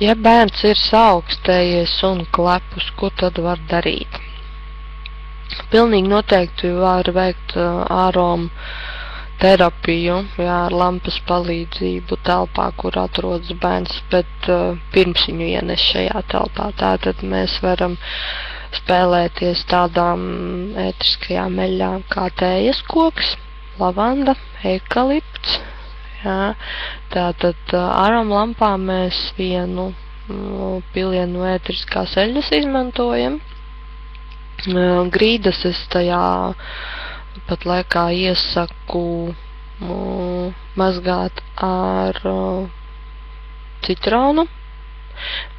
Ja bērns ir saaugstējies un klepus, ko tad var darīt? Pilnīgi noteikti var veikt āromu terapiju, jā, ar lampas palīdzību telpā, kur atrodas bērns, bet pirms viņu ienes šajā telpā. Tātad mēs varam spēlēties tādām ētriskajām eļļām kā tējas koks, lavanda, eikalipts. Jā. Tātad āromlampā mēs vienu pilienu ētriskās eļļas izmantojam. Grīdas es tajā pat laikā iesaku mazgāt ar citronu,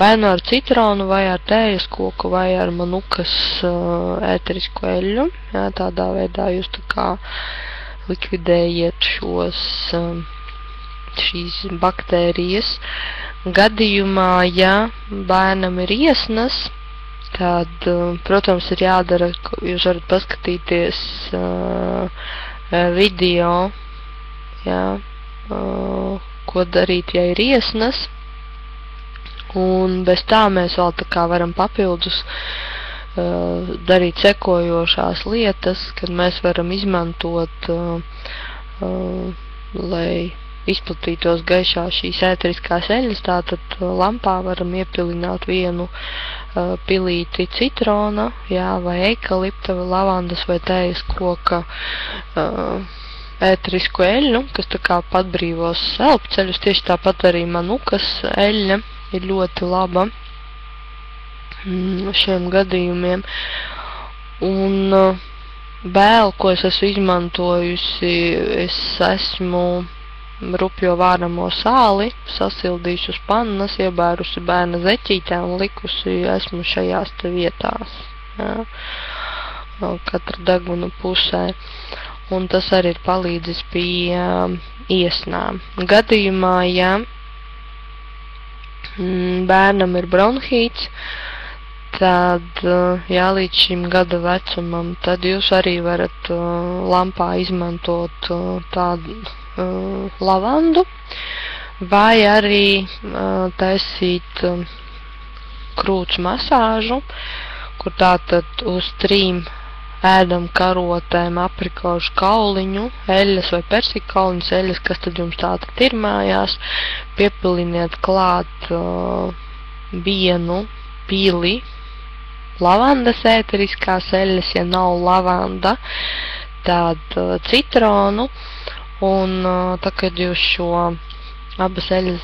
vai nu ar citronu, vai ar tējas koku, vai ar manukas ēterisku eļļu. Jā, tādā veidā jūs tā kā likvidējiet šīs baktērijas. Gadījumā, ja bērnam ir iesnas, tad, protams, ir jādara, jūs varat paskatīties video, jā, ko darīt, ja ir iesnas, un bez tā mēs vēl tā kā varam papildus darīt sekojošās lietas, kad mēs varam izmantot, lai izplatītos gaišā šīs ēteriskās eļļas, tātad lampā varam iepilināt vienu pilīti citrona, jā, vai eikalipta, vai lavandas, vai tējas koka ēterisku eļļu, kas tā kā atbrīvos elpceļus. Tieši tāpat arī manukas eļļa ir ļoti laba šiem gadījumiem. Un vēl, ko es esmu izmantojusi, es esmu rupjo vāramo sāli sasildījusi uz pannas, iebērusi bērna zeķītē un likusi esmu šajās te vietās, jā, katra deguna pusē. Un tas arī ir palīdzis pie iesnām. Gadījumā, ja bērnam ir bronhīts, tad, jā, līdz šim gada vecumam, tad jūs arī varat lampā izmantot tādu lavandu, vai arī taisīt krūts masāžu, kur tātad uz 3 ēdam karotēm aprikošu kauliņu, eļļas vai persika kauliņas eļļas, kas tad jums tātad ir mājās, piepiliniet klāt vienu pili lavandas ēteriskās eļļas, ja nav lavanda, tad citronu. Un tā, kad jūs šo abas eļļas,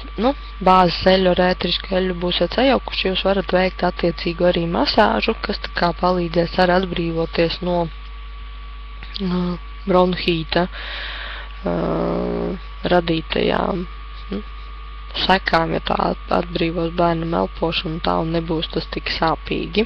bāzes eļļu ar ēterisku eļļu būsiet sajaukuši, jūs varat veikt attiecīgu arī masāžu, kas tā kā palīdzēs arī atbrīvoties no bronhīta radītajām sekām, ja tā atbrīvos bērnam elpošanu tā un nebūs tas tik sāpīgi.